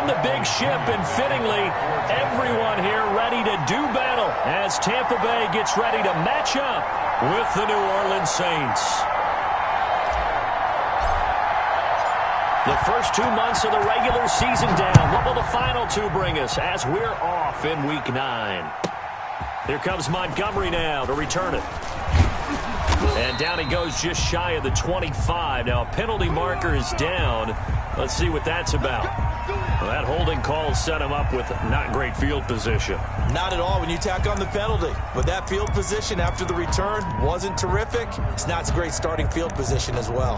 the big ship, and fittingly, everyone here ready to do battle as Tampa Bay gets ready to match up with the New Orleans Saints. The first 2 months of the regular season down. What will the final two bring us as we're off in Week 9? Here comes Montgomery now to return it. And down he goes just shy of the 25. Now a penalty marker is down. Let's see what that's about. Well, that holding call set him up with not great field position. Not at all when you tack on the penalty. But that field position after the return wasn't terrific. It's not a great starting field position as well.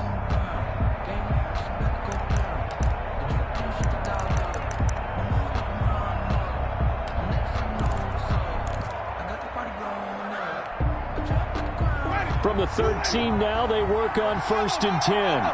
From the 13 now, they work on 1st and 10.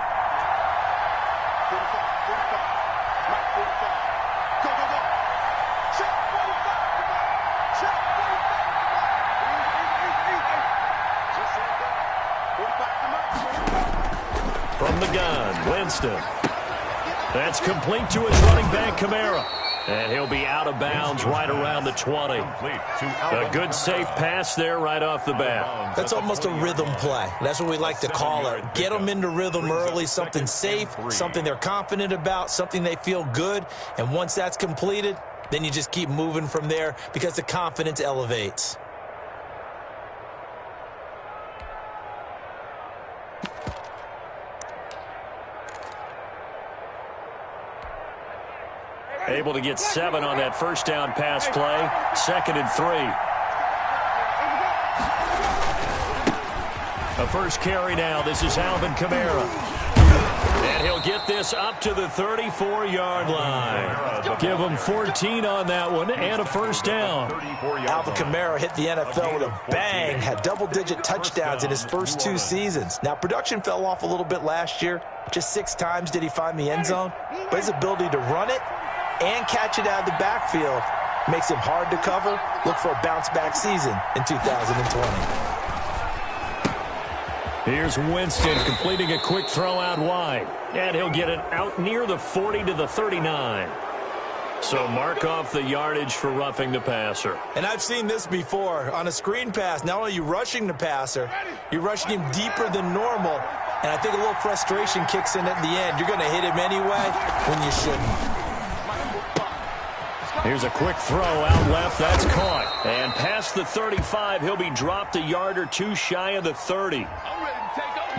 From the gun, Winston. That's complete to his running back, Kamara. And he'll be out of bounds right around the 20. A good, safe pass there right off the bat. That's almost a rhythm play. That's what we like to call it. Get them into rhythm early, something safe, something they're confident about, something they feel good. And once that's completed, then you just keep moving from there because the confidence elevates. Able to get 7 on that first down pass play. 2nd and 3. A first carry now. This is Alvin Kamara. And he'll get this up to the 34-yard line. Give him 14 on that one and a first down. Alvin Kamara hit the NFL with a bang. Had double-digit touchdowns in his first 2 seasons. Now, production fell off a little bit last year. Just 6 times did he find the end zone. But his ability to run it and catch it out of the backfield makes him hard to cover. Look for a bounce-back season in 2020. Here's Winston completing a quick throw out wide. And he'll get it out near the 40 to the 39. So mark off the yardage for roughing the passer. And I've seen this before. On a screen pass, not only are you rushing the passer, you're rushing him deeper than normal. And I think a little frustration kicks in at the end. You're going to hit him anyway when you shouldn't. Here's a quick throw out left. That's caught. And past the 35, he'll be dropped a yard or 2 shy of the 30.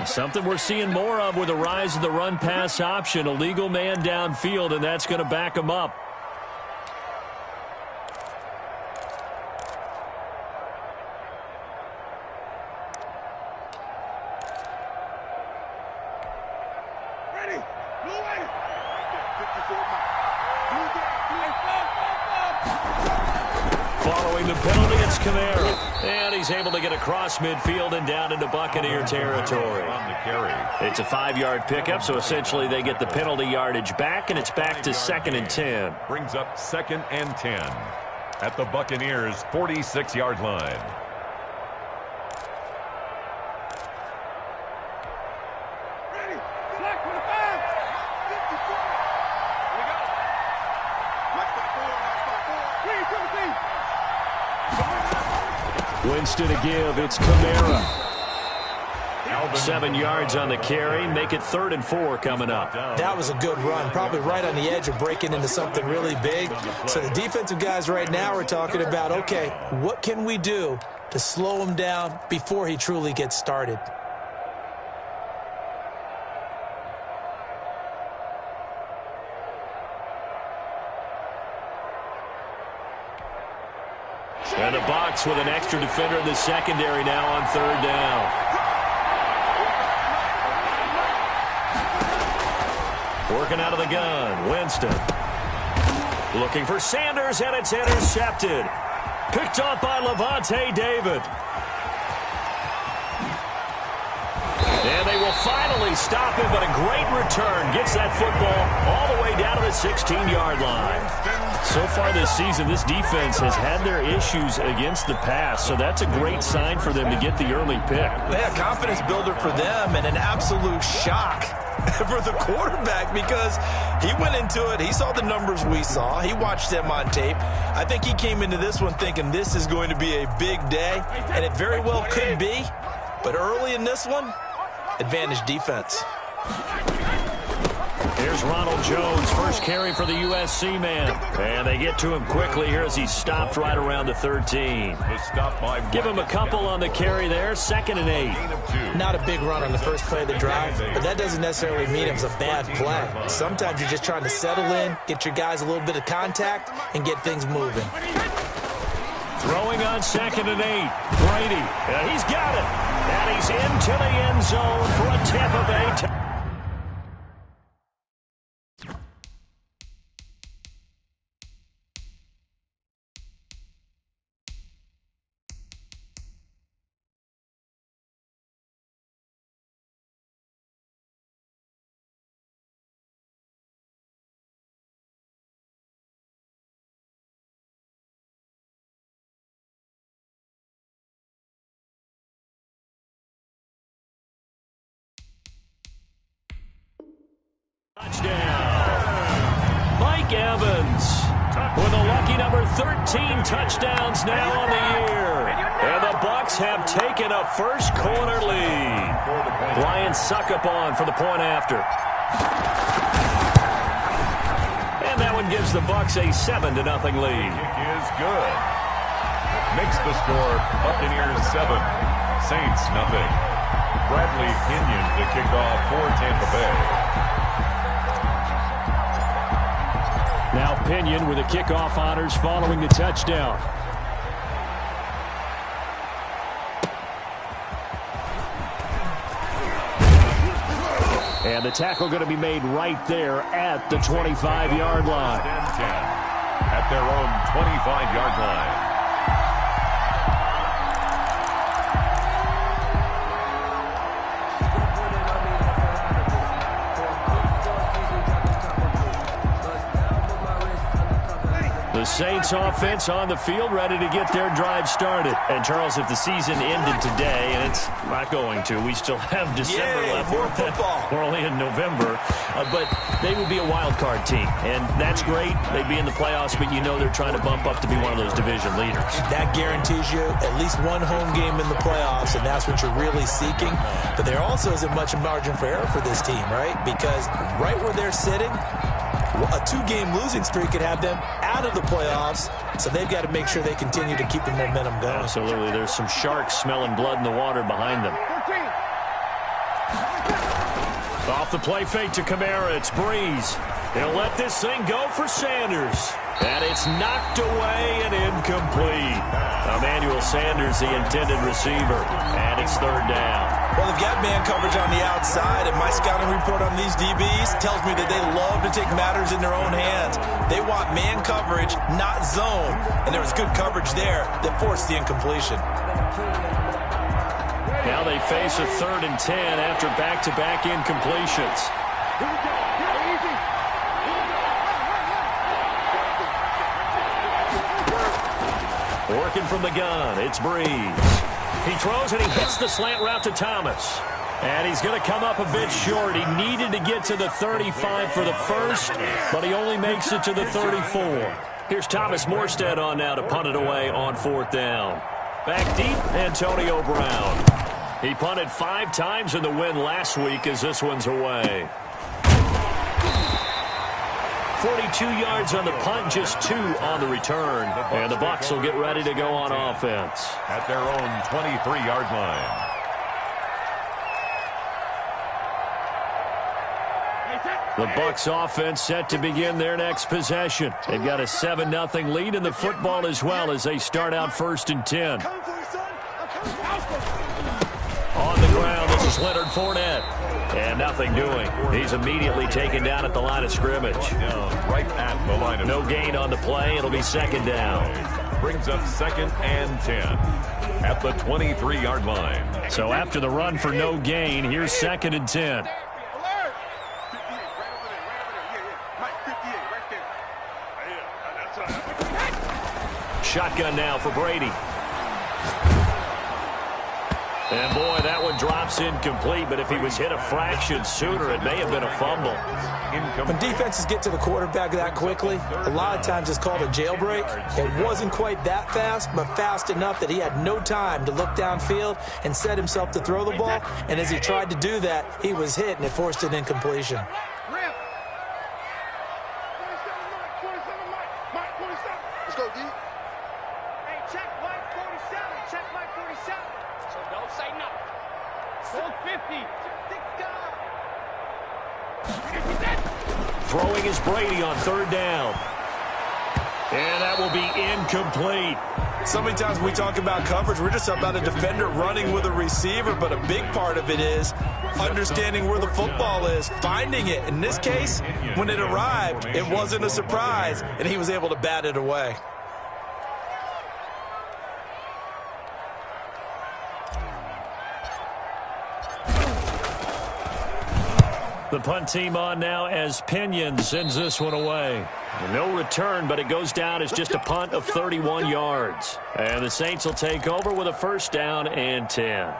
Something we're seeing more of with the rise of the run-pass option. A legal man downfield, and that's going to back him up. Following the penalty, it's Kamara. And he's able to get across midfield and down into Buccaneer territory. It's a 5-yard pickup, so essentially they get the penalty yardage back, and it's back to 2nd and 10. Brings up 2nd and 10 at the Buccaneers' 46-yard line. Winston to give. It's Kamara. 7 yards on the carry. Make it 3rd and 4 coming up. That was a good run. Probably right on the edge of breaking into something really big. So the defensive guys right now are talking about, okay, what can we do to slow him down before he truly gets started? And the box with an extra defender in the secondary now on 3rd down. Working out of the gun, Winston. Looking for Sanders, and it's intercepted. Picked off by Levante David. And they will finally stop him, but a great return. Gets that football all the way down to the 16-yard line. So far this season, this defense has had their issues against the pass, so that's a great sign for them to get the early pick. Yeah, confidence builder for them and an absolute shock for the quarterback because he went into it. He saw the numbers we saw. He watched them on tape. I think he came into this one thinking this is going to be a big day, and it very well could be. But early in this one, advantage defense. Here's Ronald Jones, first carry for the USC man. And they get to him quickly here as he's stopped right around the 13. Give him a couple on the carry there, 2nd and 8. Not a big run on the first play of the drive, but that doesn't necessarily mean it was a bad play. Sometimes you're just trying to settle in, get your guys a little bit of contact, and get things moving. Throwing on 2nd and 8. Brady, he's got it. And he's into the end zone for a Tampa Bay. Touchdown. Mike Evans with a lucky number 13 touchdowns now on the year. And the Bucs have taken a first quarter lead. Ryan Succop for the point after. And that one gives the Bucs a 7-0 lead. Kick is good. Makes the score Buccaneers 7, Saints nothing. Bradley Pinion to kick off for Tampa Bay. Now Pinion with the kickoff honors following the touchdown. And the tackle going to be made right there at the 25-yard line. At their own 25-yard line. The Saints offense on the field, ready to get their drive started. And, Charles, if the season ended today, and it's not going to, we still have December left. More football. We're only in November. But they would be a wild card team. And that's great. They'd be in the playoffs, but you know they're trying to bump up to be one of those division leaders. That guarantees you at least one home game in the playoffs, and that's what you're really seeking. But there also isn't much margin for error for this team, right? Because right where they're sitting, a 2-game losing streak could have them out of the playoffs, so they've got to make sure they continue to keep the momentum going. Absolutely. There's some sharks smelling blood in the water behind them. Off the play fake to Kamara. It's Breeze. He'll let this thing go for Sanders. And it's knocked away and incomplete. Emmanuel Sanders, the intended receiver. And it's 3rd down. Well, they've got man coverage on the outside, and my scouting report on these DBs tells me that they love to take matters in their own hands. They want man coverage, not zone. And there was good coverage there that forced the incompletion. Now they face a 3rd and 10 after back-to-back incompletions. Working from the gun, it's Breeze. He throws and he hits the slant route to Thomas. And he's going to come up a bit short. He needed to get to the 35 for the first, but he only makes it to the 34. Here's Thomas Morstead on now to punt it away on 4th down. Back deep, Antonio Brown. He punted 5 times in the win last week as this one's away. 42 yards on the punt, just 2 on the return. And the Bucs will get ready to go on offense. At their own 23-yard line. The Bucs offense set to begin their next possession. They've got a 7-0 lead in the football as well as they start out 1st and 10. On the ground, this is Leonard Fournette. And nothing doing. He's immediately taken down at the line of scrimmage. Right at the line of no gain on the play. It'll be 2nd down. Brings up 2nd and 10. at the 23-yard line. So after the run for no gain, here's 2nd and 10. Shotgun now for Brady. And, boy, that one drops incomplete, but if he was hit a fraction sooner, it may have been a fumble. When defenses get to the quarterback that quickly, a lot of times it's called a jailbreak. It wasn't quite that fast, but fast enough that he had no time to look downfield and set himself to throw the ball. And as he tried to do that, he was hit, and it forced an incompletion. Let's go, D. Hey, check Mike 47. Check Mike 47. So don't say nothing. 450. Throwing is Brady on 3rd down. And that will be incomplete. So many times when we talk about coverage, we're just about a defender running with a receiver, but a big part of it is understanding where the football is, finding it. In this case, when it arrived, it wasn't a surprise, and he was able to bat it away. The punt team on now as Pinion sends this one away. No return, but it goes down as just a punt of 31 yards. And the Saints will take over with a 1st down and 10.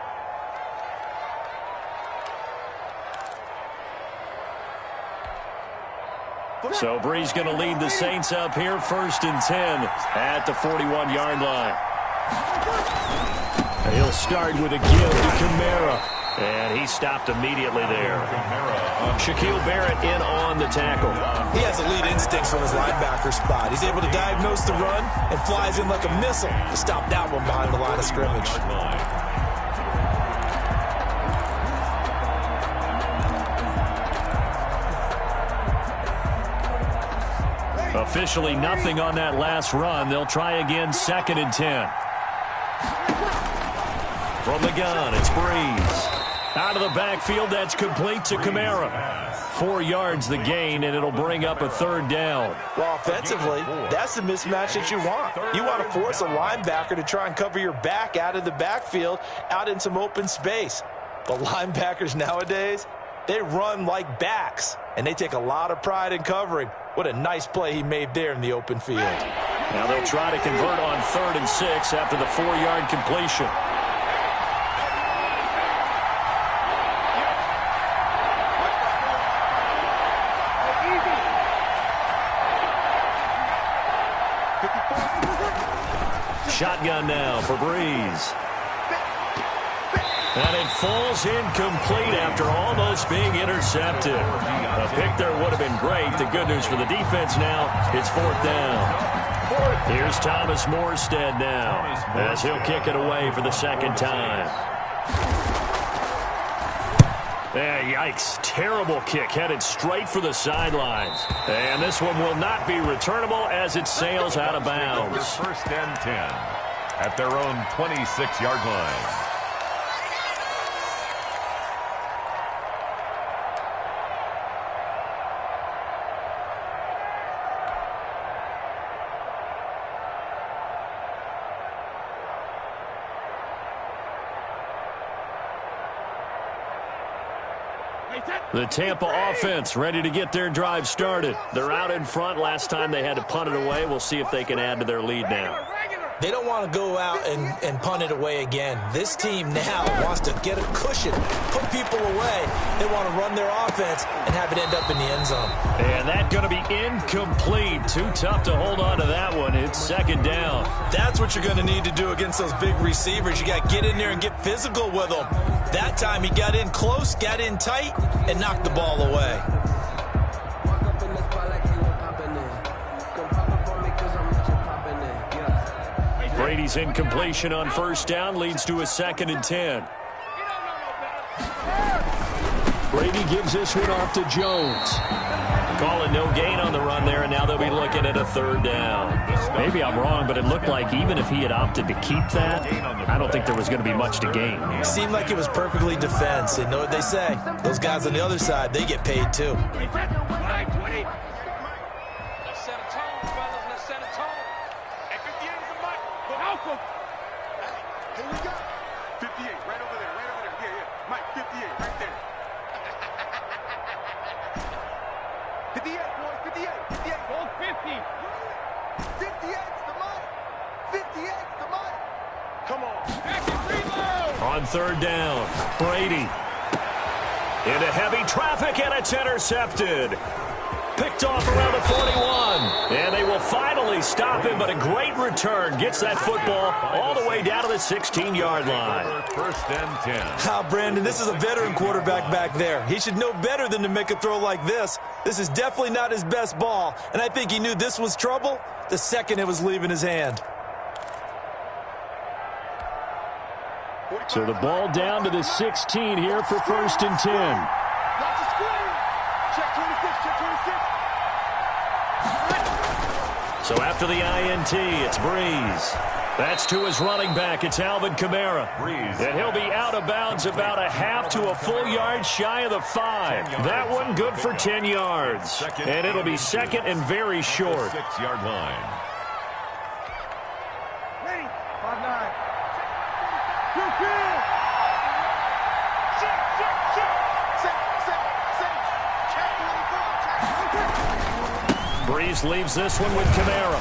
So Bree's going to lead the Saints up here, 1st and 10 at the 41-yard line. He'll start with a give to Kamara. And he stopped immediately there. Shaquille Barrett in on the tackle. He has elite instincts from his linebacker spot. He's able to diagnose the run and flies in like a missile to stop that one behind the line of scrimmage. Officially nothing on that last run. They'll try again, 2nd and 10. From the gun, it's Breeze. Out of the backfield, that's complete to Kamara. 4 yards the gain, and it'll bring up a 3rd down. Well, offensively, that's the mismatch that you want. You want to force a linebacker to try and cover your back out of the backfield, out in some open space. But linebackers nowadays, they run like backs, and they take a lot of pride in covering. What a nice play he made there in the open field. Now they'll try to convert on 3rd and 6 after the 4-yard completion. Shotgun now for Breeze. And it falls incomplete after almost being intercepted. A pick there would have been great. The good news for the defense now, it's 4th down. Here's Thomas Morstead now as he'll kick it away for the 2nd time. Yikes. Terrible kick headed straight for the sidelines. And this one will not be returnable as it sails out of bounds. 1st and 10 at their own 26-yard line. The Tampa offense ready to get their drive started. They're out in front. Last time they had to punt it away. We'll see if they can add to their lead now. They don't want to go out and punt it away again. This team now wants to get a cushion, put people away. They want to run their offense and have it end up in the end zone. And that's going to be incomplete. Too tough to hold on to that one. It's 2nd down. That's what you're going to need to do against those big receivers. You got to get in there and get physical with them. That time he got in close, got in tight, and knocked the ball away. Brady's incompletion on 1st down leads to a 2nd and 10. Brady gives this one off to Jones. Calling no gain on the run there, and now they'll be looking at a 3rd down. Maybe I'm wrong, but it looked like even if he had opted to keep that, I don't think there was going to be much to gain. It seemed like it was perfectly defense. And know what they say? Those guys on the other side, they get paid too. Here we go. 58, right over there, right over there. Yeah, yeah. Mike, 58, right there. 58, boys, 58, 58. Hold 50. 58's the money. 58's the money. Come on. Back and reload. On third down, Brady. Into heavy traffic, and it's intercepted. Picked off around the 41. And they will finally stop him, but a great return. Gets that football all the way down to the 16-yard line. First and 10. Ah, Brandon, this is a veteran quarterback back there. He should know better than to make a throw like this. This is definitely not his best ball, and I think he knew this was trouble the second it was leaving his hand. So the ball down to the 16 here for first and 10. Watch the screen. Check 26, check 26. So after the INT, it's Breeze. That's to his running back. It's Alvin Kamara. Breeze. And he'll be out of bounds about a half to a full yard shy of the 5. That one good for 10 yards. And it'll be second and very short. 6-yard line. Ready. 5-9. 2-2. Check, check, check. Set. Check 24. Breeze leaves this one with Kamara.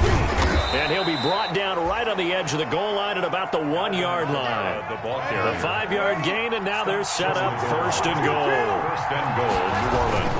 And he'll be brought down right on the edge of the goal line at about the 1-yard line. The ball carrier. The 5-yard gain, and now they're set up first and goal. First and goal, New Orleans.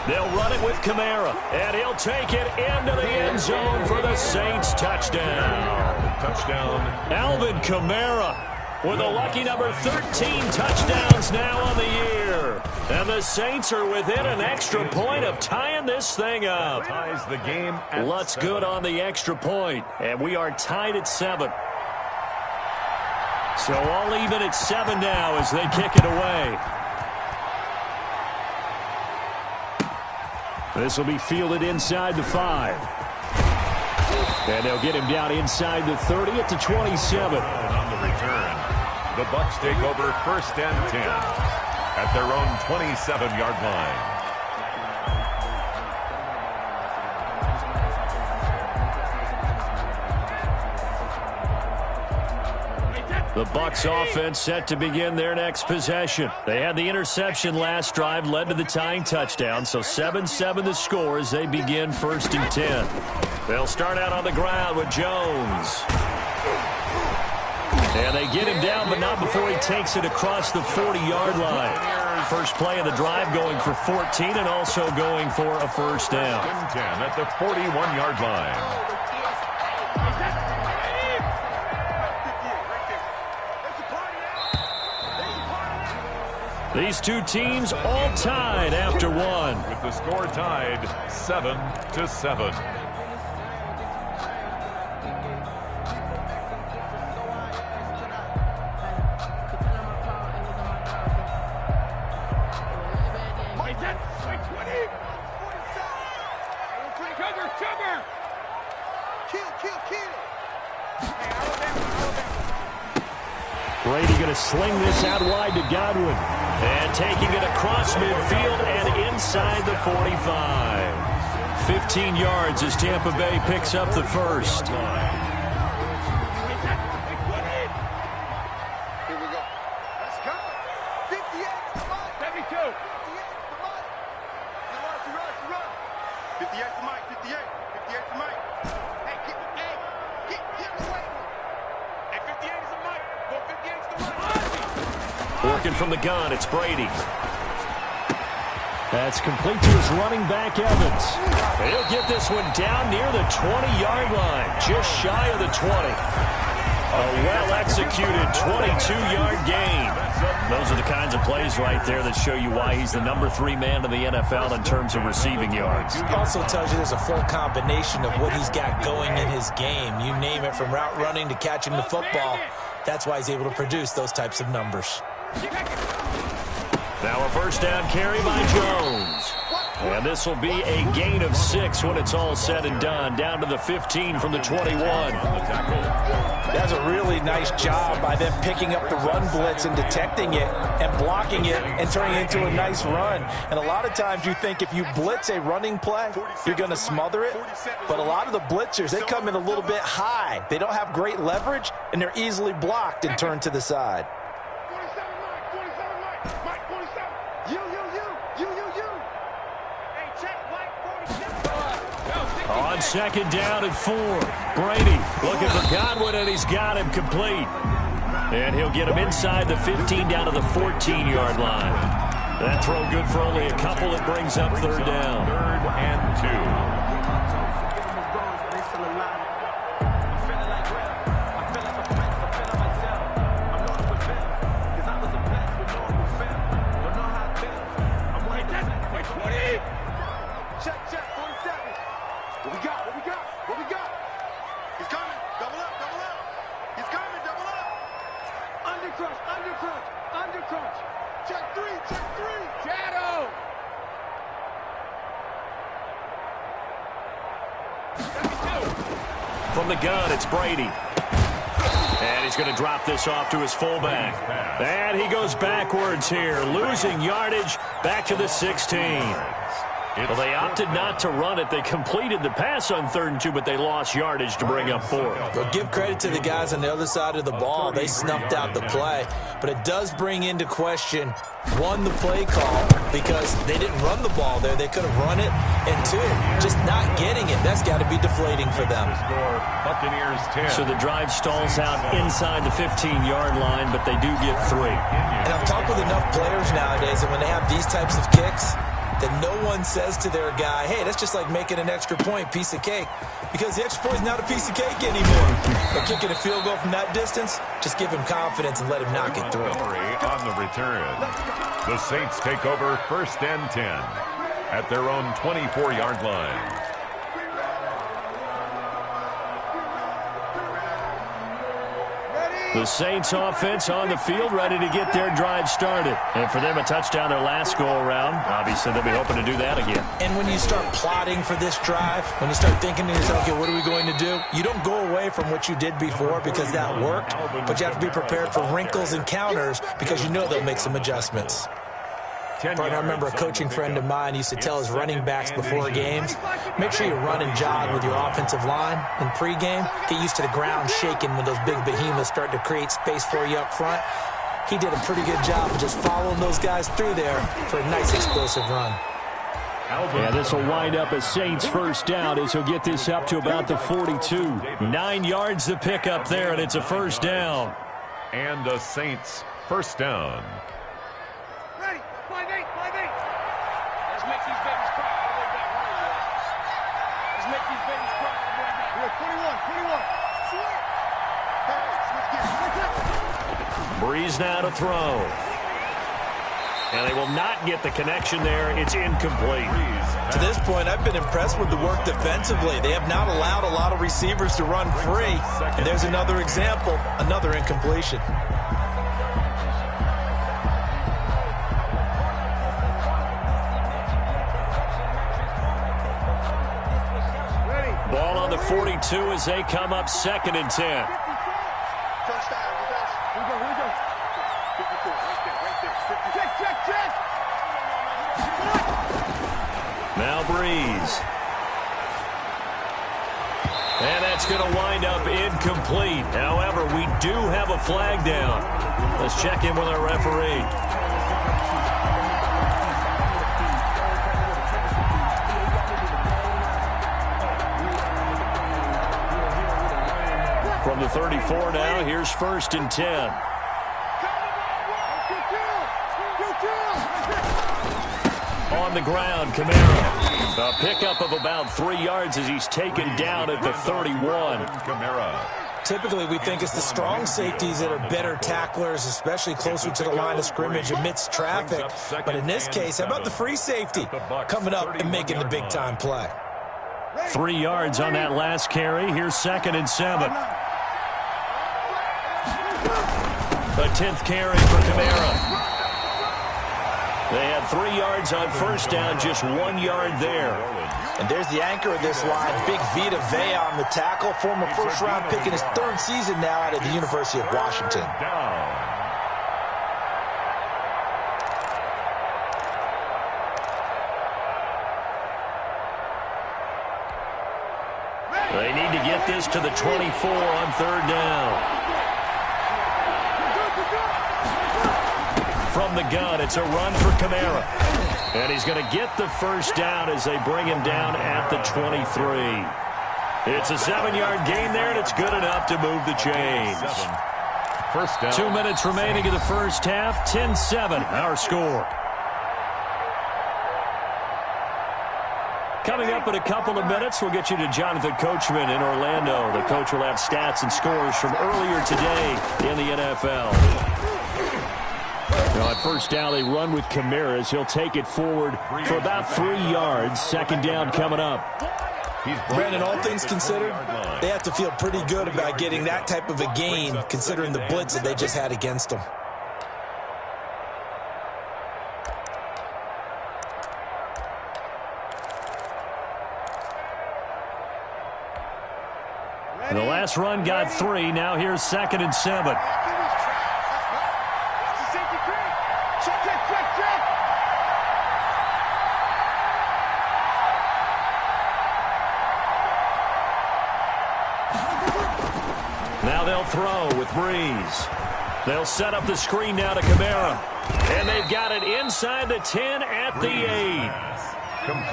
They'll run it with Kamara, and he'll take it into the end zone for the Saints touchdown. Touchdown. Alvin Kamara with a lucky number 13 touchdowns now on the year. And the Saints are within an extra point of tying this thing up. Ties the game at Lutz 7. good on the extra point, and we are tied at 7. So all even at 7 now as they kick it away. This will be fielded inside the 5. And they'll get him down inside the 30 at the 27. On the return, the Bucs take over first and 10 at their own 27-yard line. The Bucs offense set to begin their next possession. They had the interception last drive, led to the tying touchdown, so 7-7 the score as they begin first and 10. They'll start out on the ground with Jones. And they get him down, but not before he takes it across the 40-yard line. First play of the drive going for 14 and also going for a first down. 10 at the 41-yard line. These two teams all tied after one. With the score tied 7-7. Brady going to sling this out wide to Godwin. And taking it across midfield and inside the 45. 15 yards as Tampa Bay picks up the first. Here we go. Let's go. 58 to Mike. 72. 58 to Mike. Run. 58 to Mike. 58 to Mike. Hey, get away. Hey, 58 is a Mike. Go 58 to Mike. Working from the gun, it's Brady. That's complete to his running back, Evans. He'll get this one down near the 20-yard line, just shy of the 20. A well-executed 22-yard gain. Those are the kinds of plays right there that show you why he's the number 3 man in the NFL in terms of receiving yards. Also tells you there's a full combination of what he's got going in his game. You name it, from route running to catching the football. That's why he's able to produce those types of numbers. Now a first down carry by Jones. And this will be a gain of 6 when it's all said and done. Down to the 15 from the 21. That's a really nice job by them picking up the run blitz and detecting it and blocking it and turning it into a nice run. And a lot of times you think if you blitz a running play, you're going to smother it. But a lot of the blitzers, they come in a little bit high. They don't have great leverage, and they're easily blocked and turned to the side. 47 Mike, 47. You. Hey, check Mike, 47. On second down and 4. Brady looking for Godwin, and he's got him complete. And he'll get him inside the 15 down to the 14-yard line. That throw good for only a couple. It brings up third down. 3rd and 2. Check, 47. What we got? He's coming. Double up. He's coming, double up. Under crunch. Check three. Shadow. From the gun, it's Brady. And he's going to drop this off to his fullback. And he goes backwards here, losing yardage back to the 16. Well, they opted not to run it. They completed the pass on 3rd and 2, but they lost yardage to bring up 4. Well, give credit to the guys on the other side of the ball. They snuffed out the play. But it does bring into question, 1, the play call, because they didn't run the ball there. They could have run it. And 2, just not getting it. That's got to be deflating for them. Buccaneers 10. So the drive stalls out inside the 15-yard line, but they do get 3. And I've talked with enough players nowadays, and when they have these types of kicks, that no one says to their guy, hey, that's just like making an extra point, piece of cake. Because the extra point is not a piece of cake anymore. But kicking a field goal from that distance, just give him confidence and let him knock it through. On the return, the Saints take over 1st and 10 at their own 24-yard line. The Saints offense on the field, ready to get their drive started. And for them, a touchdown their last go-around. Obviously, they'll be hoping to do that again. And when you start plotting for this drive, when you start thinking to yourself, okay, what are we going to do? You don't go away from what you did before because that worked, but you have to be prepared for wrinkles and counters because you know they'll make some adjustments. But I remember a coaching friend of mine used to tell his running backs before games, make sure you run and jog with your offensive line in pregame. Get used to the ground shaking when those big behemoths start to create space for you up front. He did a pretty good job of just following those guys through there for a nice explosive run. Yeah, this will wind up a Saints first down as he'll get this up to about the 42. 9 yards to pick up there, and it's a first down. And the Saints first down. Ready, 5-8. Let's make these babies cry. Let's make these babies cry. We're 21. Breeze now to throw. And they will not get the connection there. It's incomplete. To this point, I've been impressed with the work defensively. They have not allowed a lot of receivers to run free. And there's another example, another incompletion. Ball on the 42 as they come up 2nd and 10. First down, here we go. 54, right there. Check. Now Breeze. And that's going to wind up incomplete. However, we do have a flag down. Let's check in with our referee. From the 34 now, here's 1st and 10. On the ground, Kamara. A pickup of about 3 yards as he's taken down at the 31. Kamara. Typically, we think it's the strong safeties that are better tacklers, especially closer to the line of scrimmage amidst traffic. But in this case, how about the free safety coming up and making the big-time play? 3 yards on that last carry. Here's 2nd and 7. A 10th carry for Kamara. They had 3 yards on first down, just 1 yard there. And there's the anchor of this line, Big Vita Vea on the tackle, former first-round pick in his 3rd season now out of the University of Washington. They need to get this to the 24 on 3rd down. From the gun, it's a run for Kamara. And he's going to get the first down as they bring him down at the 23. It's a 7-yard gain there, and it's good enough to move the chains. First down. 2 minutes remaining in the first half. 10-7, our score. Coming up in a couple of minutes, we'll get you to Jonathan Coachman in Orlando. The coach will have stats and scores from earlier today in the NFL. Now, at first down, they run with Kamara as he'll take it forward for about 3 yards. 2nd down coming up. Brandon, all things considered, they have to feel pretty good about getting that type of a game, considering the blitz that they just had against them. The last run got 3. Now here's 2nd and 7. Now they'll throw with Breeze. They'll set up the screen now to Kamara. And they've got it inside the 10 at the 8.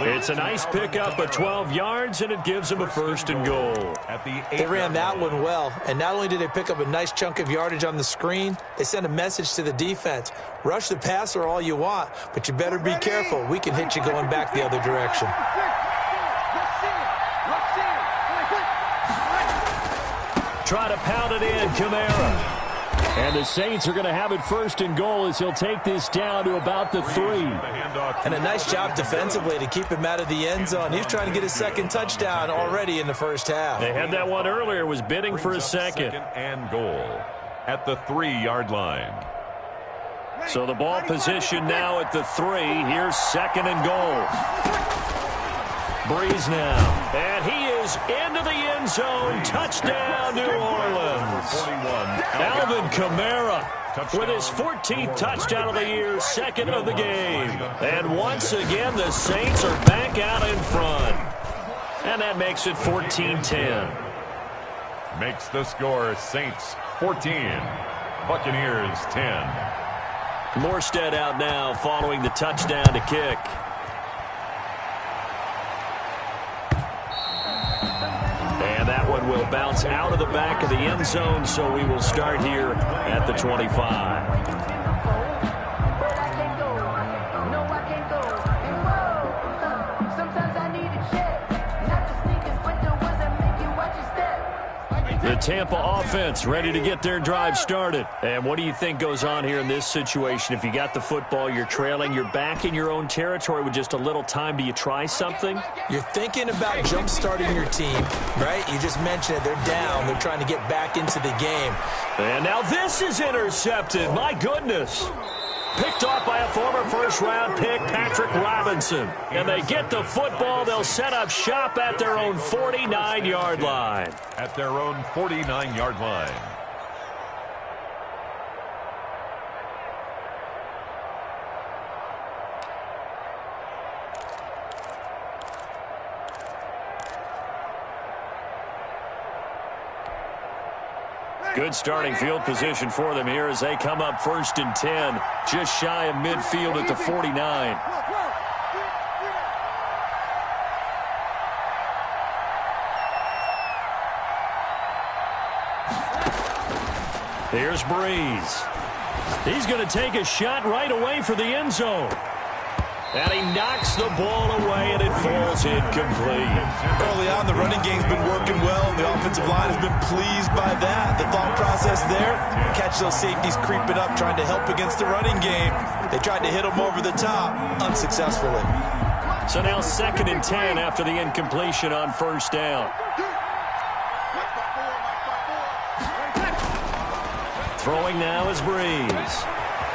It's a nice pickup of 12 yards, and it gives them a 1st and goal. They ran that one well, and not only did they pick up a nice chunk of yardage on the screen, they sent a message to the defense. Rush the passer all you want, but you better be careful. We can hit you going back the other direction. Try to pound it in, Kamara. And the Saints are going to have it 1st and goal as he'll take this down to about the 3. And a nice job defensively to keep him out of the end zone. He was trying to get his 2nd touchdown already in the first half. They had that one earlier, was bidding for a 2nd. 2nd and goal at the 3-yard line. So the ball position now at the 3. Here's 2nd and goal. Breeze now. And he is into the end zone. Touchdown, New Orleans. Alvin Kamara with his 14th touchdown of the year, 2nd of the game. And once again, the Saints are back out in front. And that makes it 14-10. Makes the score Saints 14, Buccaneers 10. Morstead out now following the touchdown to kick. And that one will bounce out of the back of the end zone, so we will start here at the 25. The Tampa offense ready to get their drive started. And what do you think goes on here in this situation? If you got the football, you're trailing, you're back in your own territory with just a little time. Do you try something? You're thinking about jump-starting your team, right? You just mentioned it. They're down. They're trying to get back into the game. And now this is intercepted. My goodness. Picked off by a former first-round pick, Patrick Robinson. And they get the football. They'll set up shop at their own 49-yard line. At their own 49-yard line. Good starting field position for them here as they come up 1st and 10, just shy of midfield at the 49. Here's Breeze. He's going to take a shot right away for the end zone. And he knocks the ball away, and it falls incomplete. Early on, the running game's been working well. The offensive line has been pleased by that. The thought process there, catch those safeties creeping up, trying to help against the running game. They tried to hit them over the top, unsuccessfully. So now 2nd and 10 after the incompletion on 1st down. Throwing now is Breeze.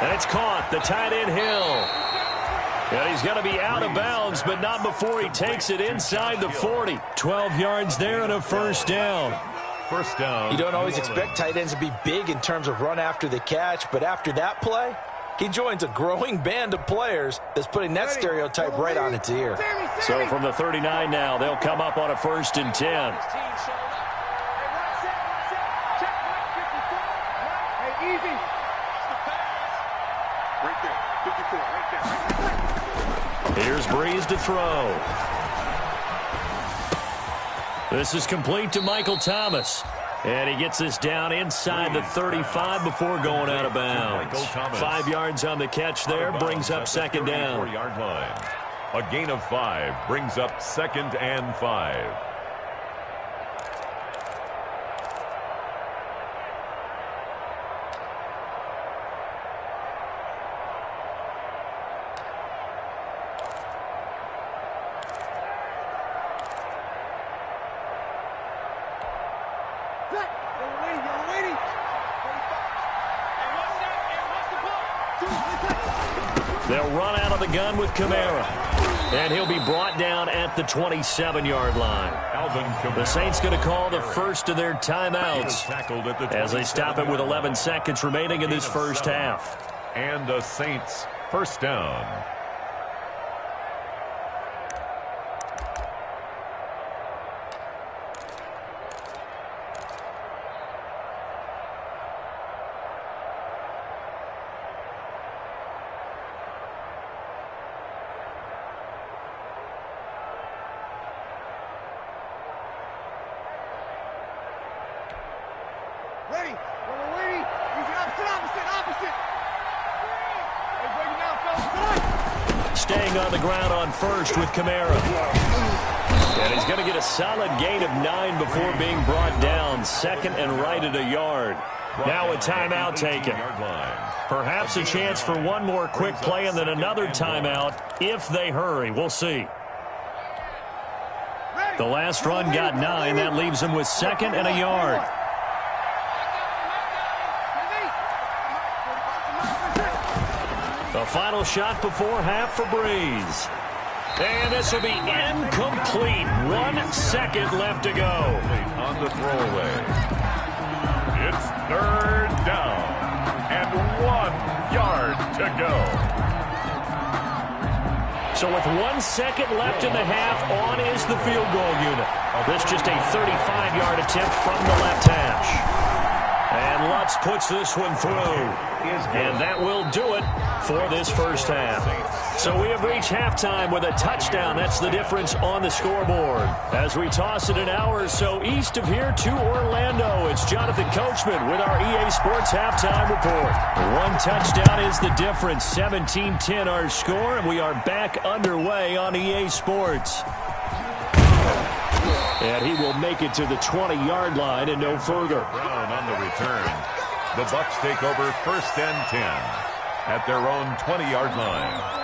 And it's caught. The tight end Hill. And he's going to be out of bounds, but not before he takes it inside the 40. 12 yards there and a first down. First down. You don't always expect tight ends to be big in terms of run after the catch, but after that play, he joins a growing band of players that's putting that stereotype right on its ear. So from the 39 now, they'll come up on a 1st and 10. Here's Breeze to throw. This is complete to Michael Thomas. And he gets this down inside the 35 before going out of bounds. 5 yards on the catch there, brings up second down. A gain of 5 brings up 2nd and 5. They'll run out of the gun with Kamara. And he'll be brought down at the 27-yard line. The Saints going to call the first of their timeouts as they stop it with 11 seconds remaining in this first half. And the Saints first down. Staying on the ground on first with Kamara. And he's going to get a solid gain of 9 before being brought down. Second and right at a yard. Now a timeout taken. Perhaps a chance for one more quick play and then another timeout if they hurry. We'll see. The last run got 9. That leaves them with 2nd and a yard. The final shot before half for Breeze. And this will be incomplete. 1 second left to go. On the throwaway. It's 3rd down. And 1 yard to go. So with 1 second left in the half, on is the field goal unit. This just a 35-yard attempt from the left hash. And Lutz puts this one through. And that will do it for this first half. So we have reached halftime with a touchdown. That's the difference on the scoreboard. As we toss it an hour or so east of here to Orlando, it's Jonathan Coachman with our EA Sports Halftime Report. 1 touchdown is the difference. 17-10 our score, and we are back underway on EA Sports. And he will make it to the 20-yard line and no further. Brown on the return. The Bucs take over 1st and 10 at their own 20-yard line.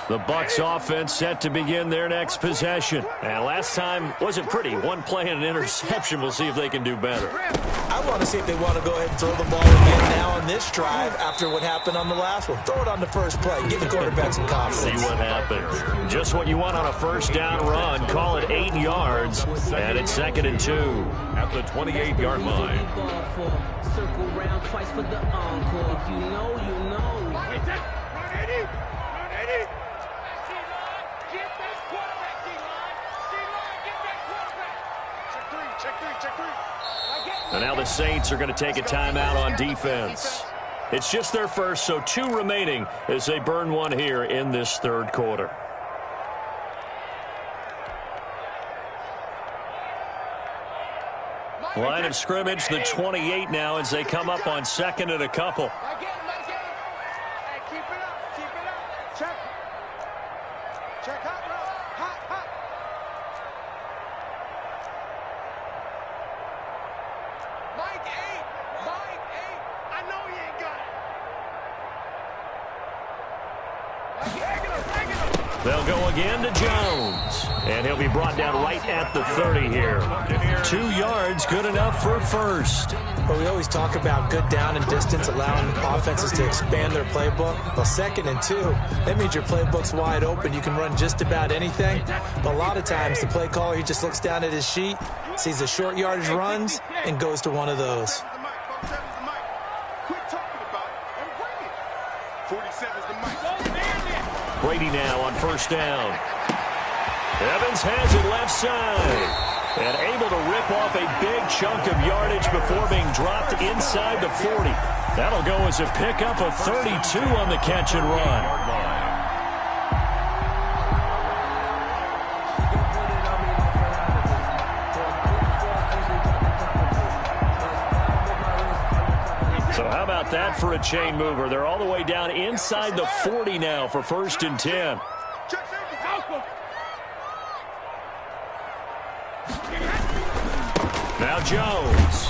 The Bucs offense set to begin their next possession. And last time wasn't pretty. 1 play and an interception. We'll see if they can do better. I want to see if they want to go ahead and throw the ball again now on this drive after what happened on the last one. Throw it on the first play. Give the quarterback some confidence. See what happens. Just what you want on a first down run. Call it 8 yards. And it's 2nd and 2. At the 28-yard line. Circle round twice for the encore. If you know, you know. And now the Saints are going to take a timeout on defense. It's just their first, so 2 remaining as they burn 1 here in this 3rd quarter. Line of scrimmage, the 28 now as they come up on 2nd and a couple. They'll go again to Jones. And he'll be brought down right at the 30 here. 2 yards, good enough for first. Well, we always talk about good down and distance, allowing offenses to expand their playbook. Well, 2nd and 2, that means your playbook's wide open. You can run just about anything. But a lot of times, the play caller, he just looks down at his sheet, sees the short yardage runs, and goes to one of those. Brady now on first down. Evans has it left side. And able to rip off a big chunk of yardage before being dropped inside the 40. That'll go as a pickup of 32 on the catch and run. So how about that for a chain mover? They're all the way down inside the 40 now for 1st and 10. Now Jones.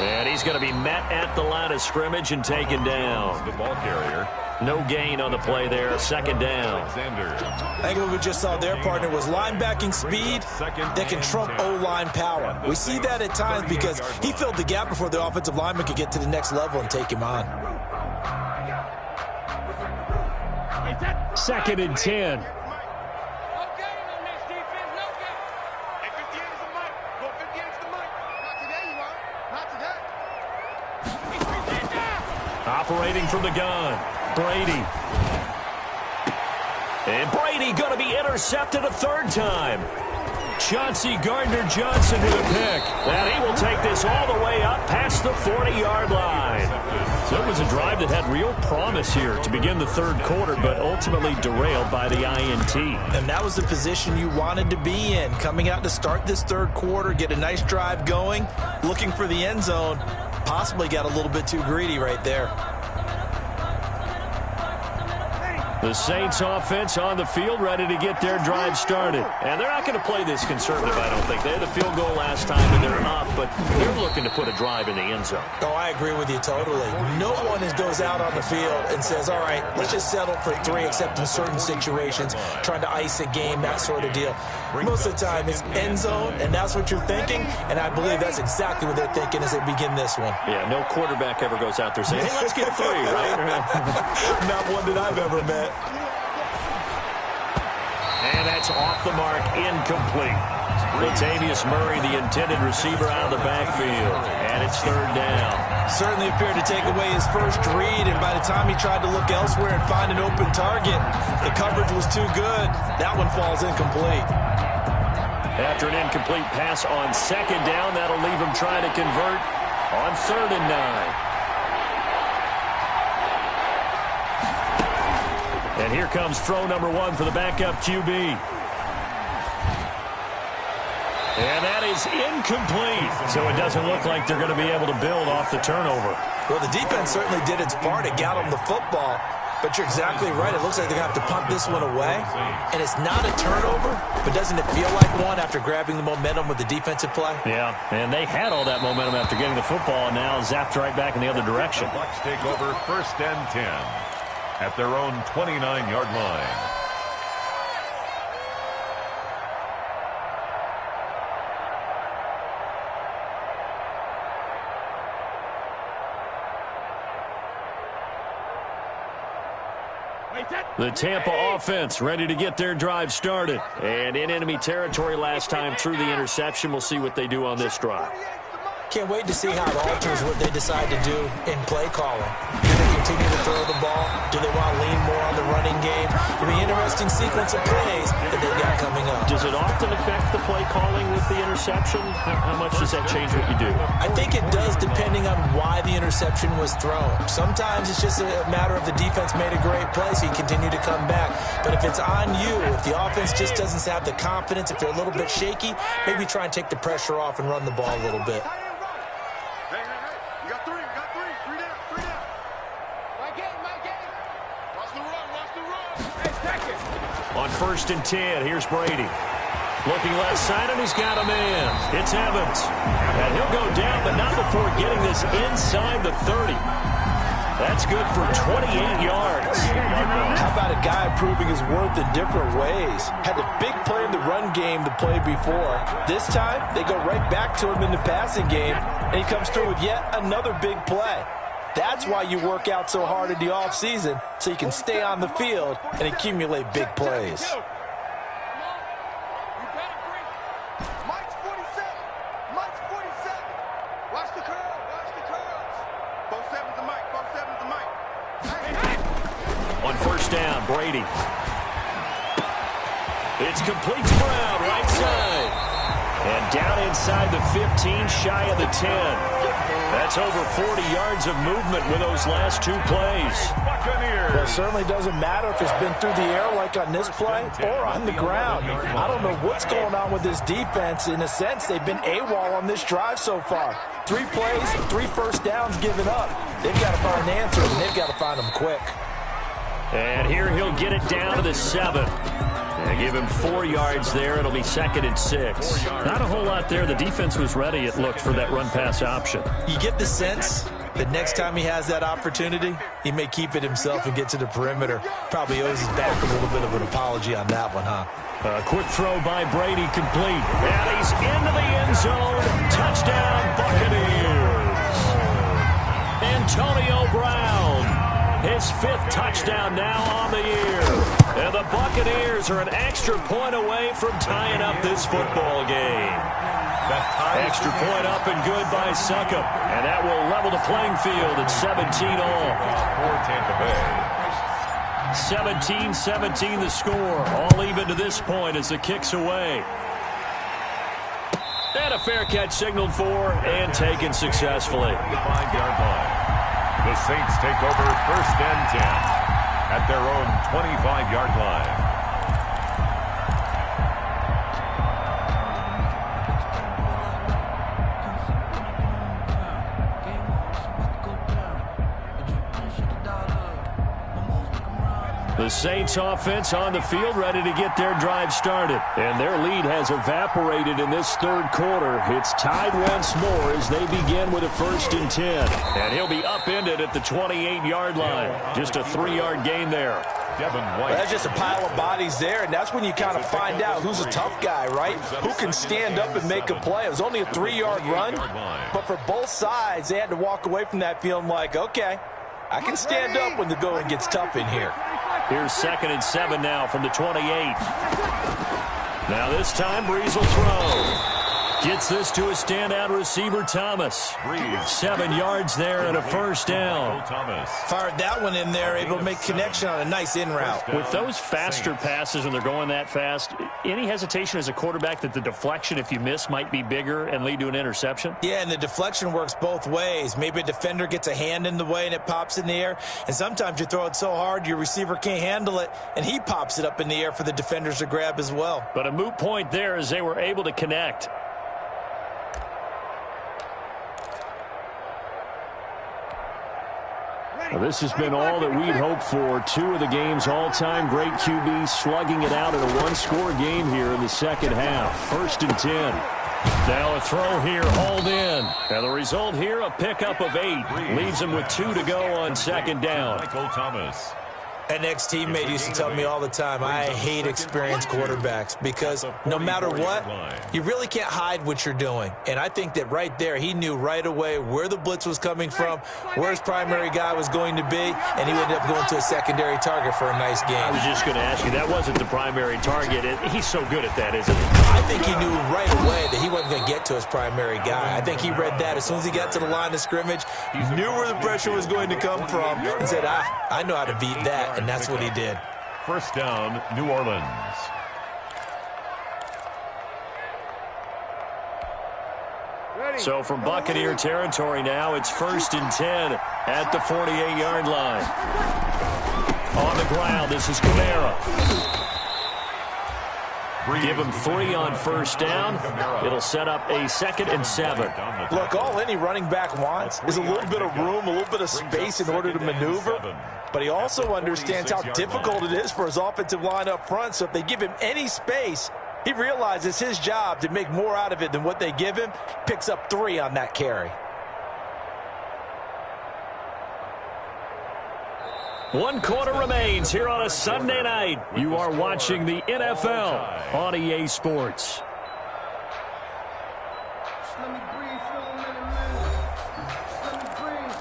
And he's going to be met at the line of scrimmage and taken down. The ball carrier. No gain on the play there. 2nd down. I think what we just saw their partner was linebacking speed that can trump O-line power. We see that at times because he filled the gap before the offensive lineman could get to the next level and take him on. 2nd and 10. Operating from the gun, Brady. And Brady going to be intercepted a 3rd time. Chauncey Gardner-Johnson with a pick. And he will take this all the way up past the 40-yard line. So it was a drive that had real promise here to begin the 3rd quarter, but ultimately derailed by the INT. And that was the position you wanted to be in. Coming out to start this 3rd quarter, get a nice drive going, looking for the end zone. Possibly got a little bit too greedy right there. The Saints offense on the field, ready to get their drive started. And they're not going to play this conservative, I don't think. They had a field goal last time, and they're up, but they're looking to put a drive in the end zone. Oh, I agree with you totally. No one goes out on the field and says, all right, let's just settle for 3, except in certain situations, trying to ice a game, that sort of deal. Most of the time, it's end zone, and that's what you're thinking, and I believe that's exactly what they're thinking as they begin this one. Yeah, no quarterback ever goes out there saying, hey, let's get 3, right? Not one that I've ever met. And that's off the mark, incomplete. Latavius Murray, the intended receiver, out of the backfield. And it's 3rd down. Certainly appeared to take away his first read, and by the time he tried to look elsewhere and find an open target, the coverage was too good. That one falls incomplete. After an incomplete pass on 2nd down, that'll leave him trying to convert on 3rd and 9. And here comes throw number 1 for the backup QB. And that is incomplete. So it doesn't look like they're going to be able to build off the turnover. Well, the defense certainly did its part. It got them the football. But you're exactly right. It looks like they're going to have to punt this one away. And it's not a turnover, but doesn't it feel like one after grabbing the momentum with the defensive play? Yeah, and they had all that momentum after getting the football, and now zapped right back in the other direction. The Bucs take over 1st and 10. At their own 29-yard line. The Tampa offense ready to get their drive started. And in enemy territory last time through the interception. We'll see what they do on this drive. Can't wait to see how it alters what they decide to do in play calling. Do they continue to throw the ball? Do they want to lean more on the running game? It'll be an interesting sequence of plays that they've got coming up. Does it often affect the play calling with the interception? How much does that change what you do? I think it does, depending on why the interception was thrown. Sometimes it's just a matter of the defense made a great play, so you continue to come back. But if it's on you, if the offense just doesn't have the confidence, if they're a little bit shaky, maybe try and take the pressure off and run the ball a little bit. On 1st and 10, here's Brady. Looking left side, and he's got a man. It's Evans. And he'll go down, but not before getting this inside the 30. That's good for 28 yards. How about a guy proving his worth in different ways. Had a big play in the run game to play before. This time, they go right back to him in the passing game, and he comes through with yet another big play. That's why you work out so hard in the offseason, so you can stay on the field and accumulate big plays. Mike's 47. Mike's 47. Watch the curl. Watch the curls. 4-7's the Mike. 4-7's the Mike. On first down, Brady. It's complete to Brown, right side. And down inside the 15, shy of the 10. That's over 40 yards of movement with those last two plays. Well, it certainly doesn't matter if it's been through the air like on this play or on the ground. I don't know what's going on with this defense. In a sense, they've been AWOL on this drive so far. 3 plays, 3 first downs given up. They've got to find answers, and they've got to find them quick. And here he'll get it down to the 7. And give him 4 yards there. It'll be 2nd and 6. Not a whole lot there. The defense was ready, it looked, for that run-pass option. You get the sense that next time he has that opportunity, he may keep it himself and get to the perimeter. Probably owes his back a little bit of an apology on that one, huh? A quick throw by Brady, complete. And he's into the end zone. Touchdown, Buccaneers. Antonio Brown. His 5th touchdown now on the year. And the Buccaneers are an extra point away from tying up this football game. Extra point up and good by Succop. And that will level the playing field at 17 all. For Tampa Bay. 17-17 the score. All even to this point as the kick's away. And a fair catch signaled for and taken successfully. 5-yard line. The Saints take over 1st and 10 at their own 25-yard line. The Saints offense on the field, ready to get their drive started. And their lead has evaporated in this 3rd quarter. It's tied once more as they begin with a 1st and 10. And he'll be upended at the 28-yard line. Just a 3-yard gain there. Well, that's just a pile of bodies there, and that's when you kind of find out who's a tough guy, right? Who can stand up and make a play. It was only a 3-yard run, but for both sides, they had to walk away from that feeling like, okay, I can stand up when the going gets tough in here. Here's 2nd and 7 now from the 28. Now this time, Breeze will throw. Gets this to a standout receiver, Thomas. 7 yards there and a 1st down. Fired that one in there, able to make connection on a nice in route. With those faster passes when they're going that fast, any hesitation as a quarterback that the deflection, if you miss, might be bigger and lead to an interception? Yeah, and the deflection works both ways. Maybe a defender gets a hand in the way and it pops in the air. And sometimes you throw it so hard your receiver can't handle it, and he pops it up in the air for the defenders to grab as well. But a moot point there as they were able to connect. Well, this has been all that we'd hoped for. 2 of the game's all-time great QBs slugging it out in a one-score game here in the 2nd half. 1st and 10. Now a throw here, hauled in. And the result here, a pickup of 8. Leaves them with 2 to go on 2nd down. Michael Thomas. An ex-teammate used to tell me all the time, I hate experienced quarterbacks because no matter what, you really can't hide what you're doing. And I think that right there, he knew right away where the blitz was coming from, where his primary guy was going to be, and he ended up going to a secondary target for a nice game. I was just going to ask you, that wasn't the primary target. He's so good at that, isn't he? I think he knew right away that he wasn't going to get to his primary guy. I think he read that as soon as he got to the line of scrimmage, knew where the pressure was going to come from, and said, I know how to beat that. And that's what he did. 1st down, New Orleans. So from Buccaneer territory now, it's 1st and 10 at the 48-yard line. On the ground, this is Kamara. Give him 3 on 1st down. It'll set up a 2nd and 7. Look, all any running back wants is a little bit of room, a little bit of space in order to maneuver. But he also understands how difficult it is for his offensive line up front. So if they give him any space, he realizes his job to make more out of it than what they give him. Picks up 3 on that carry. 1 quarter remains here on a Sunday night. You are watching the NFL on EA Sports. Just let me breathe for a minute, man. Just let me breathe.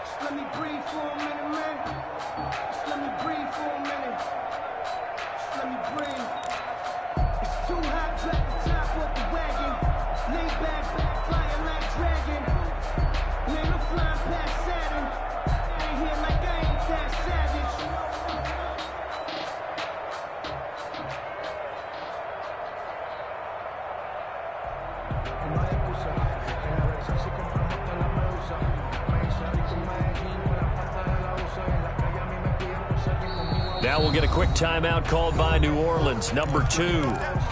Just let me breathe for a minute, man. Just let me breathe for a minute. Just let me breathe. It's too hot, drop the top off the wagon. Lay back, flying like dragon. Man, I'm flying past Saturn. I ain't here like I ain't that savage. Now we'll get a quick timeout called by New Orleans, number 2.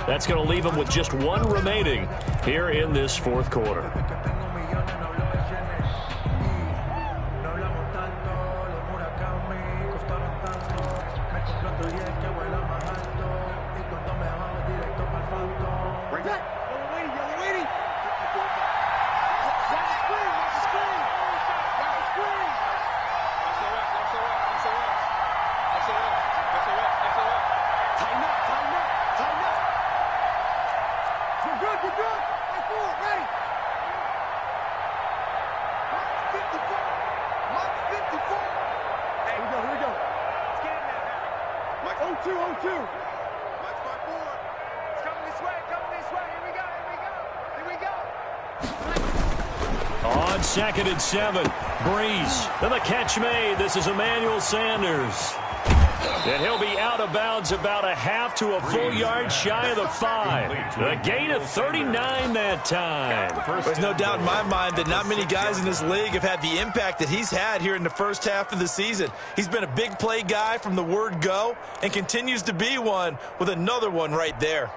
That's going to leave them with just 1 remaining here in this 4th quarter. On 2nd and 7, Breeze. Then the catch made. This is Emmanuel Sanders. And he'll be out of bounds about a half to a full yard shy of the 5. A gain of 39 that time. There's no doubt in my mind that not many guys in this league have had the impact that he's had here in the first half of the season. He's been a big play guy from the word go and continues to be one with another one right there.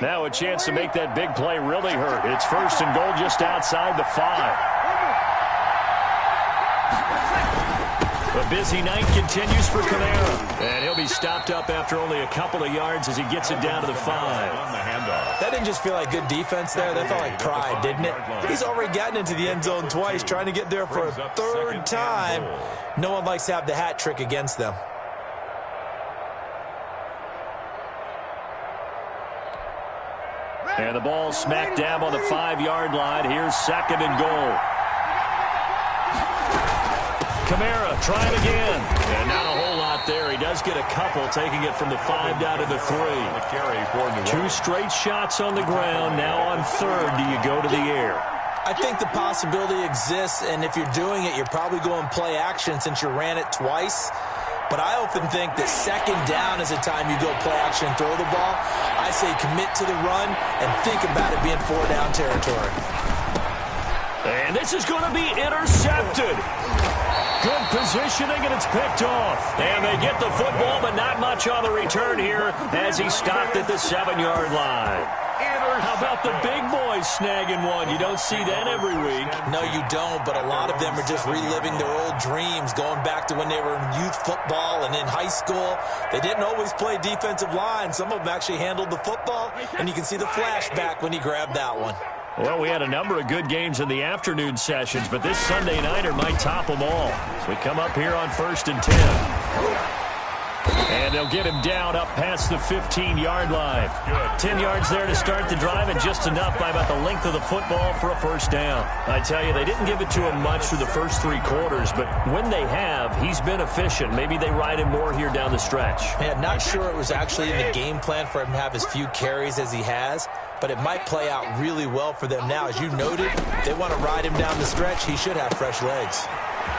Now a chance to make that big play really hurt. It's 1st and goal just outside the 5. A busy night continues for Kamara. And he'll be stopped up after only a couple of yards as he gets it down to the 5. That didn't just feel like good defense there. That felt like pride, didn't it? He's already gotten into the end zone twice, trying to get there for a 3rd time. No one likes to have the hat trick against them. And the ball smack dab on the 5-yard line. Here's 2nd and goal. Kamara trying again. And not a whole lot there. He does get a couple, taking it from the 5 down to the 3. 2 straight shots on the ground. Now on 3rd, do you go to the air? I think the possibility exists, and if you're doing it, you're probably going play action since you ran it twice. But I often think that 2nd down is a time you go play action and throw the ball. I say commit to the run and think about it being 4-down territory. And this is going to be intercepted. Good positioning, and it's picked off. And they get the football, but not much on the return here as he stopped at the 7-yard line. How about the big boys snagging one? You don't see that every week. No, you don't, but a lot of them are just reliving their old dreams, going back to when they were in youth football and in high school. They didn't always play defensive line. Some of them actually handled the football, and you can see the flashback when he grabbed that one. Well, we had a number of good games in the afternoon sessions, but this Sunday nighter might top them all. So we come up here on 1st and 10. And they'll get him down up past the 15-yard line. 10 yards there to start the drive, and just enough by about the length of the football for a 1st down. I tell you, they didn't give it to him much through the first 3 quarters, but when they have, he's been efficient. Maybe they ride him more here down the stretch. Man, not sure it was actually in the game plan for him to have as few carries as he has, but it might play out really well for them now. As you noted, they want to ride him down the stretch. He should have fresh legs.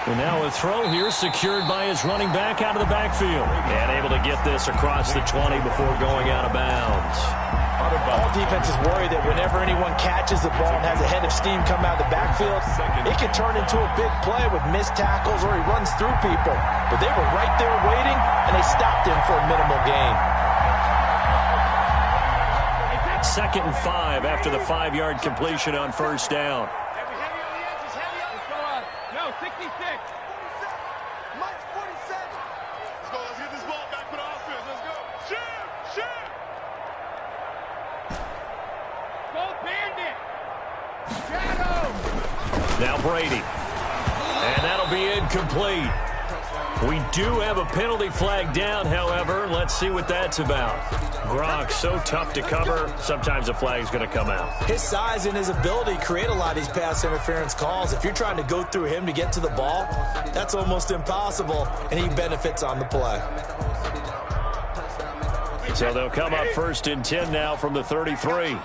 And now a throw here secured by his running back out of the backfield. And able to get this across the 20 before going out of bounds. All defenses worry that whenever anyone catches the ball and has a head of steam come out of the backfield, it can turn into a big play with missed tackles or he runs through people. But they were right there waiting, and they stopped him for a minimal gain. 2nd and 5 after the 5-yard completion on 1st down. No, 66. Mike's 47. Let's go. Let's get this ball back for the offense. Let's go. Shoot. Go, Bandit. Shadow. Now Brady. And that'll be incomplete. We do have a penalty flag down, however. Let's see what that's about. Gronk, so tough to cover, sometimes a flag's going to come out. His size and his ability create a lot of these pass interference calls. If you're trying to go through him to get to the ball, that's almost impossible, and he benefits on the play. So they'll come up 1st and 10 now from the 33.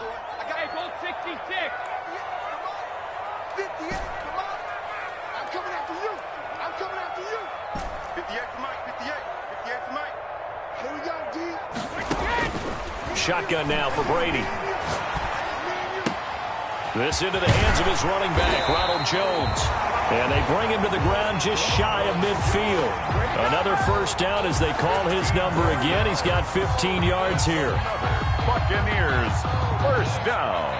Shotgun now for Brady. This into the hands of his running back, Ronald Jones. And they bring him to the ground just shy of midfield. Another first down as they call his number again. He's got 15 yards here. Buccaneers, first down.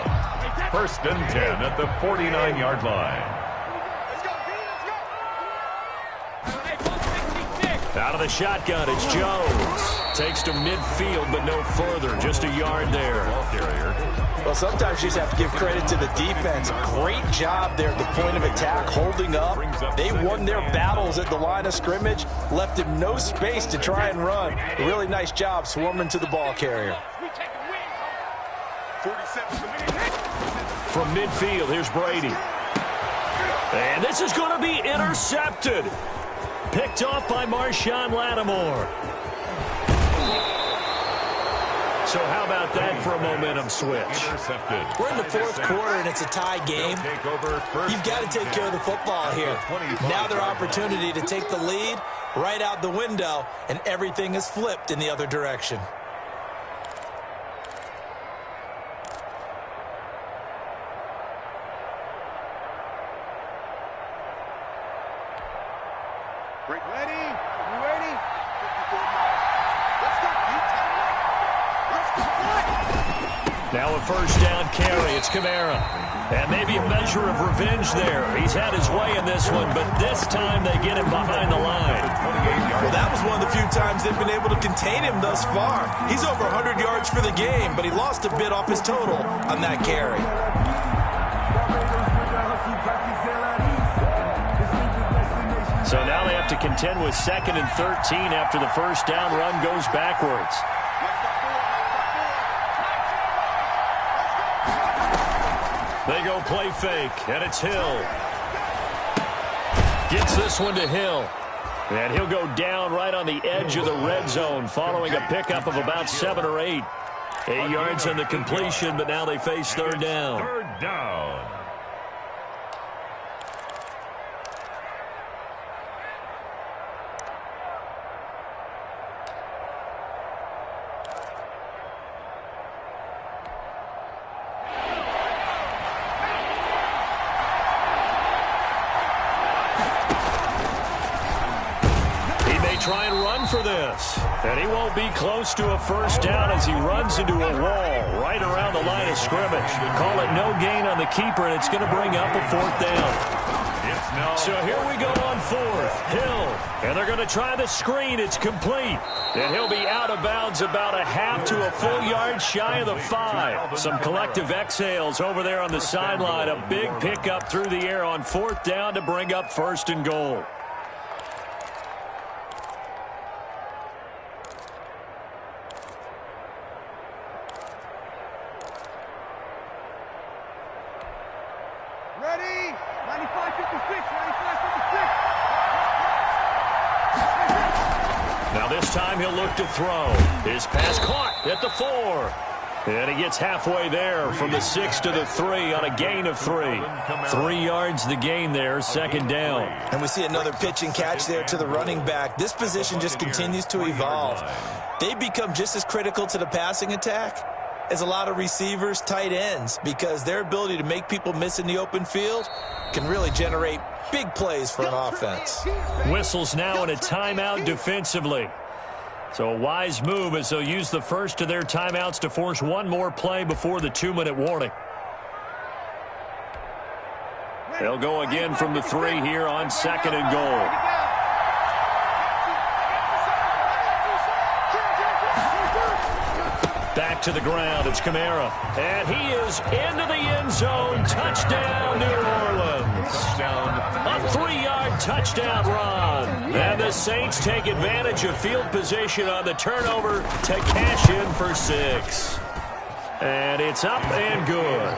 1st and 10 at the 49-yard line. Out of the shotgun, it's Jones. Takes to midfield, but no further. Just a yard there. Well, sometimes you just have to give credit to the defense. Great job there at the point of attack, holding up. They won their battles at the line of scrimmage, left him no space to try and run. A really nice job swarming to the ball carrier. From midfield, here's Brady. And this is going to be intercepted. Picked off by Marshawn Lattimore. So how about that for a momentum switch? We're in the 4th quarter, and it's a tie game. You've got to take care of the football here. Now their opportunity to take the lead right out the window, and everything is flipped in the other direction. Now a first down carry. It's Kamara. And maybe a measure of revenge there. He's had his way in this one, but this time they get him behind the line. Well, that was one of the few times they've been able to contain him thus far. He's over 100 yards for the game, but he lost a bit off his total on that carry. So now they have to contend with 2nd and 13 after the first down run goes backwards. They go play fake, and it's Hill. Gets this one to Hill. And he'll go down right on the edge of the red zone following a pickup of about 7 or 8. 8 yards on the completion, but now they face 3rd down. 3rd down. Try and run for this. And he won't be close to a first down as he runs into a wall right around the line of scrimmage. Call it no gain on the keeper, and it's going to bring up a 4th down. So here we go on 4th. Hill. And they're going to try the screen. It's complete. And he'll be out of bounds about a half to a full yard shy of the 5. Some collective exhales over there on the sideline. A big pickup through the air on 4th down to bring up 1st and goal. Ready? 95-56, 95-56. Now this time he'll look to throw. His pass caught at the 4. And he gets halfway there from the 6 to the 3 on a gain of 3. 3 yards the gain there, 2nd down. And we see another pitch and catch there to the running back. This position just continues to evolve. They become just as critical to the passing attack as a lot of receivers, tight ends, because their ability to make people miss in the open field can really generate big plays for an offense. Whistles now in a timeout defensively. So a wise move as they'll use the first of their timeouts to force one more play before the 2-minute warning. They'll go again from the 3 here on 2nd and goal. Back to the ground. It's Kamara. And he is into the end zone. Touchdown, New Orleans. A 3-yard touchdown run. And the Saints take advantage of field position on the turnover to cash in for 6. And it's up and good.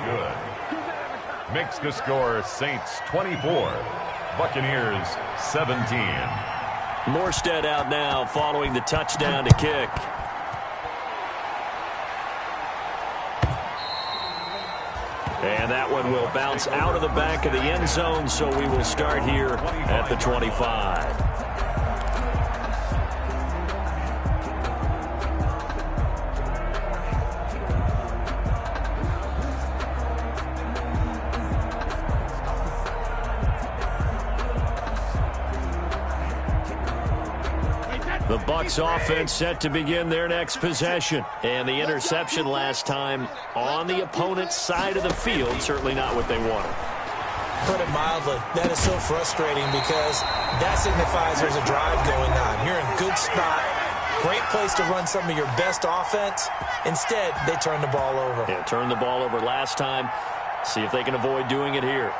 Makes the score Saints 24, Buccaneers 17. Morstead out now following the touchdown to kick. And that one will bounce out of the back of the end zone, so we will start here at the 25. The Bucs offense set to begin their next possession. And the interception last time on the opponent's side of the field, certainly not what they wanted. Put it mildly, that is so frustrating because that signifies there's a drive going on. You're in a good spot, great place to run some of your best offense. Instead, they turn the ball over. Yeah, turned the ball over last time. See if they can avoid doing it here.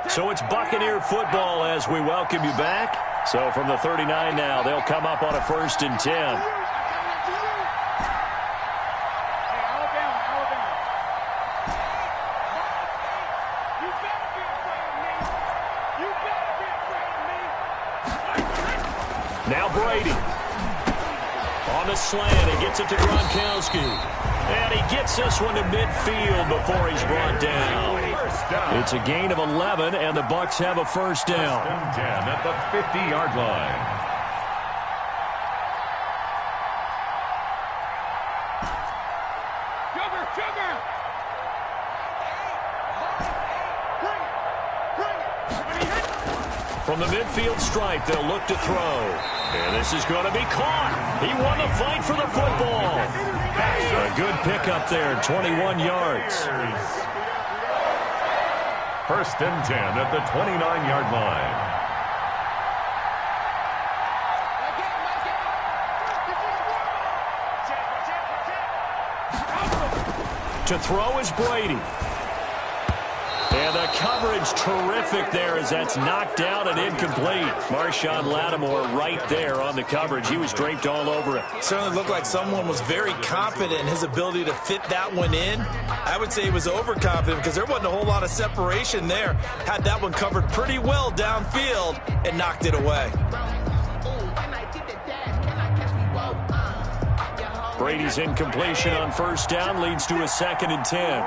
So it's Buccaneer football as we welcome you back. So from the 39 now, they'll come up on a 1st and 10. Now Brady. On the slant, he gets it to Gronkowski. And he gets this one to midfield before he's brought down. It's a gain of 11, and the Bucs have a 1st down. 10 at the 50-yard line. From the midfield stripe, they'll look to throw. And this is going to be caught. He won the fight for the football. A good pickup there, 21 yards. 1st and 10 at the 29-yard line. To throw is Brady. And the coverage terrific there as that's knocked down and incomplete. Marshawn Lattimore right there on the coverage. He was draped all over it. Certainly looked like someone was very confident in his ability to fit that one in. I would say he was overconfident because there wasn't a whole lot of separation there. Had that one covered pretty well downfield and knocked it away. Brady's incompletion on 1st down leads to a 2nd and 10.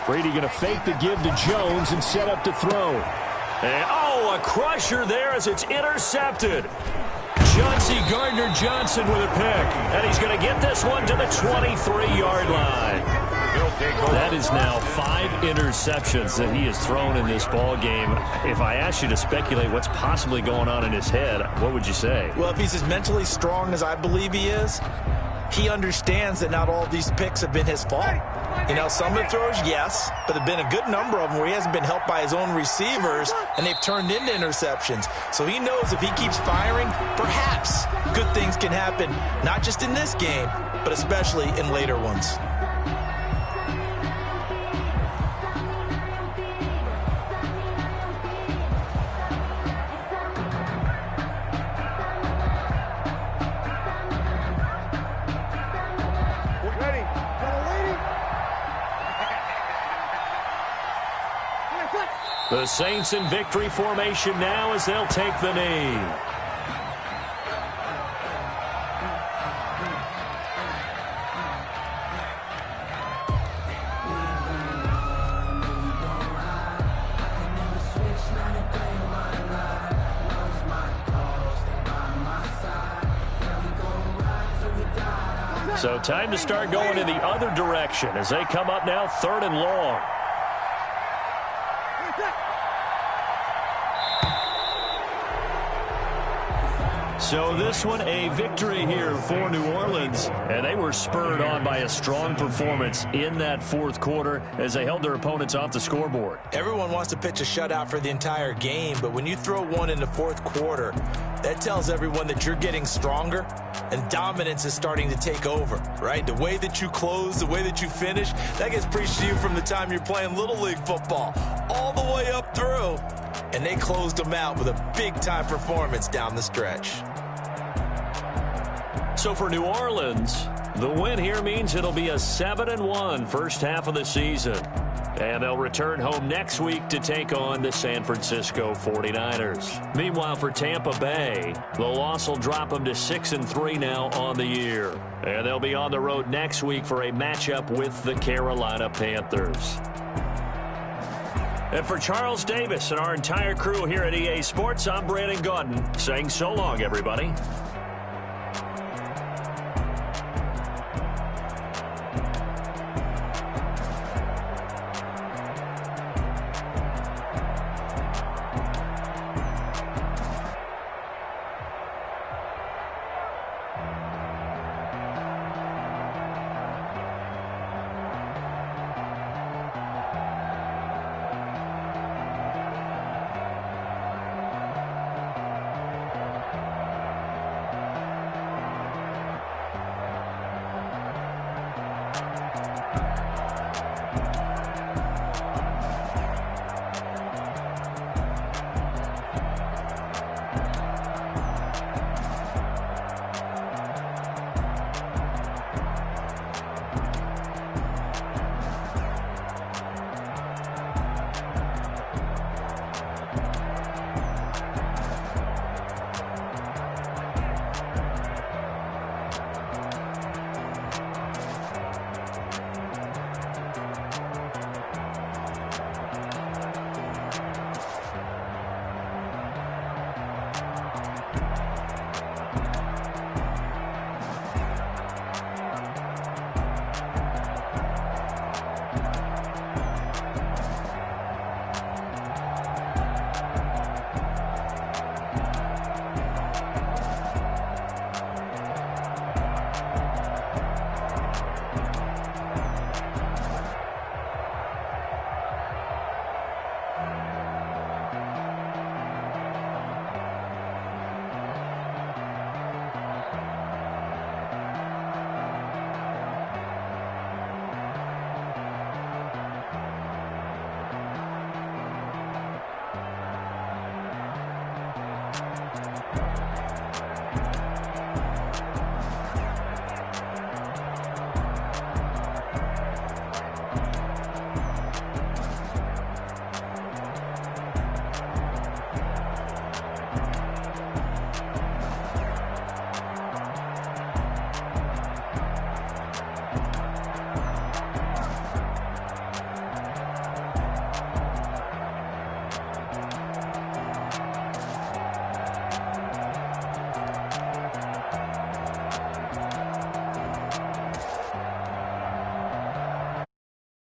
Brady going to fake the give to Jones and set up to throw. And, oh, a crusher there as it's intercepted. Chauncey Gardner-Johnson with a pick. And he's going to get this one to the 23-yard line. That is now 5 interceptions that he has thrown in this ball game. If I asked you to speculate what's possibly going on in his head, what would you say? Well, if he's as mentally strong as I believe he is, he understands that not all of these picks have been his fault. You know, some of the throws, yes, but there have been a good number of them where he hasn't been helped by his own receivers, and they've turned into interceptions. So he knows if he keeps firing, perhaps good things can happen, not just in this game, but especially in later ones. The Saints in victory formation now as they'll take the knee. So time to start going in the other direction as they come up now 3rd and long. So this one, a victory here for New Orleans, and they were spurred on by a strong performance in that fourth quarter as they held their opponents off the scoreboard. Everyone wants to pitch a shutout for the entire game, but when you throw one in the fourth quarter, that tells everyone that you're getting stronger and dominance is starting to take over, right? The way that you close, the way that you finish, that gets preached to you from the time you're playing Little League football all the way up through. And they closed them out with a big-time performance down the stretch. So for New Orleans, the win here means it'll be a 7-1 first half of the season. And they'll return home next week to take on the San Francisco 49ers. Meanwhile, for Tampa Bay, the loss will drop them to 6-3 now on the year. And they'll be on the road next week for a matchup with the Carolina Panthers. And for Charles Davis and our entire crew here at EA Sports, I'm Brandon Gaudin saying so long, everybody.